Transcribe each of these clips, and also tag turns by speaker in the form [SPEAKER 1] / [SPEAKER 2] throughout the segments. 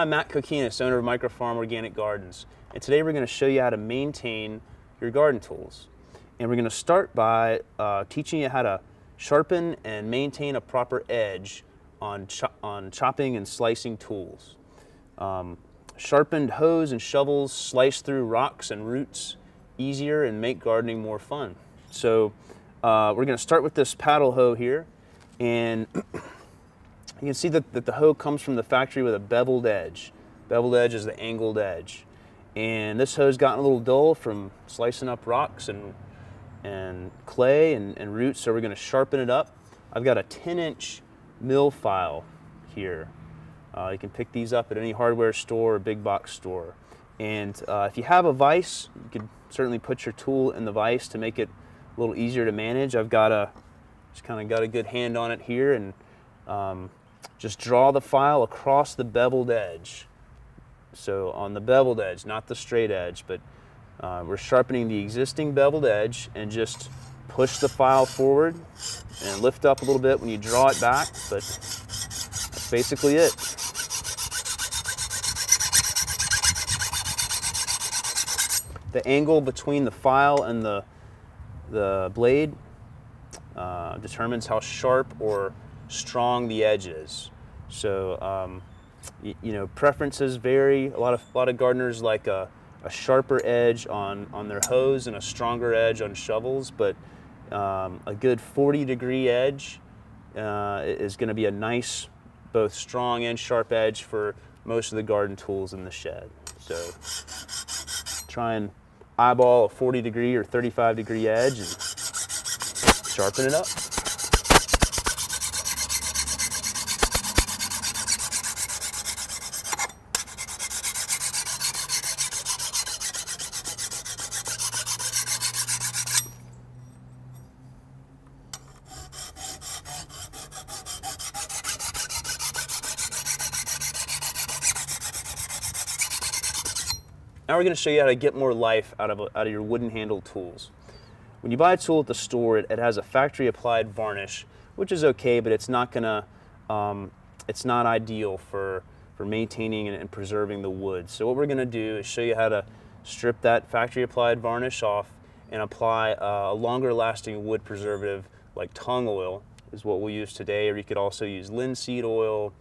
[SPEAKER 1] I'm Matt Kokinas, owner of Microfarm Organic Gardens, and today we're going to show you how to maintain your garden tools. And we're going to start by teaching you how to sharpen and maintain a proper edge on chopping and slicing tools. Sharpened hoes and shovels slice through rocks and roots easier and make gardening more fun. So we're going to start with this paddle hoe here, and you can see that the hoe comes from the factory with a beveled edge. Beveled edge is the angled edge. And this hoe's gotten a little dull from slicing up rocks and clay and roots, so we're going to sharpen it up. I've got a 10-inch mill file here. You can pick these up at any hardware store or big box store. And if you have a vise, you could certainly put your tool in the vise to make it a little easier to manage. I've got just kind of got a good hand on it here, and just draw the file across the beveled edge. So on the beveled edge, not the straight edge, but we're sharpening the existing beveled edge, and just push the file forward and lift up a little bit when you draw it back, but that's basically it. The angle between the file and the blade determines how sharp or strong the edge is. So you know, preferences vary. A lot of gardeners like a sharper edge on their hoes and a stronger edge on shovels, but a good 40-degree edge is going to be a nice, both strong and sharp edge for most of the garden tools in the shed. So try and eyeball a 40-degree or 35-degree edge and sharpen it up. Now we're going to show you how to get more life out of your wooden handled tools. When you buy a tool at the store, it has a factory applied varnish, which is okay, but it's not ideal for maintaining and preserving the wood. So what we're going to do is show you how to strip that factory applied varnish off and apply a longer lasting wood preservative like tung oil is what we'll use today, or you could also use linseed oil.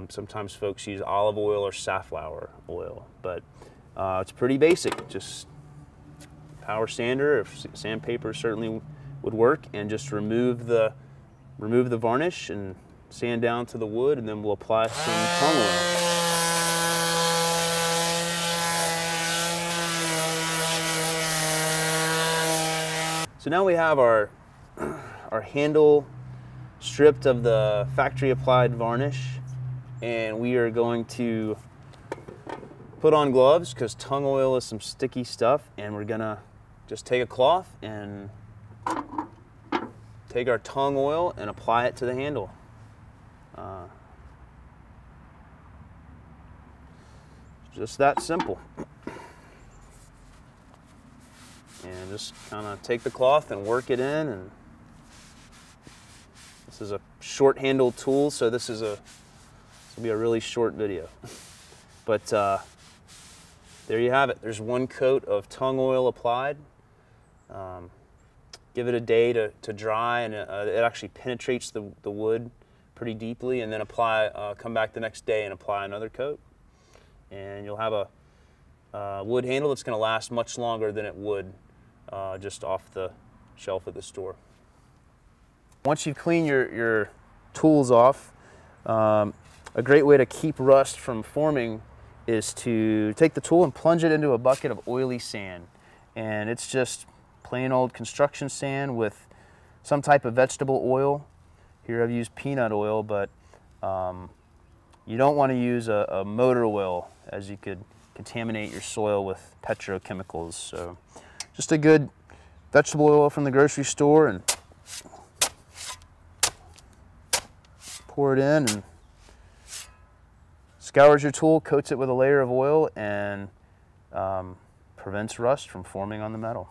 [SPEAKER 1] Sometimes folks use olive oil or safflower oil, but it's pretty basic. Just power sander or sandpaper certainly would work, and just remove the varnish and sand down to the wood, and then we'll apply some tung oil. So now we have our handle stripped of the factory applied varnish, and we are going to put on gloves because tung oil is some sticky stuff, and we're gonna just take a cloth and take our tung oil and apply it to the handle. Just that simple. And just kind of take the cloth and work it in. And this is a short handled tool, so this will be a really short video. But there you have it. There's one coat of tung oil applied. Give it a day to dry, and it actually penetrates the wood pretty deeply, and then come back the next day and apply another coat. And you'll have a wood handle that's going to last much longer than it would just off the shelf at the store. Once you clean your tools off, a great way to keep rust from forming is to take the tool and plunge it into a bucket of oily sand. And it's just plain old construction sand with some type of vegetable oil. Here I've used peanut oil, but you don't want to use a motor oil, as you could contaminate your soil with petrochemicals. So just a good vegetable oil from the grocery store, and pour it in, and scours your tool, coats it with a layer of oil, and prevents rust from forming on the metal.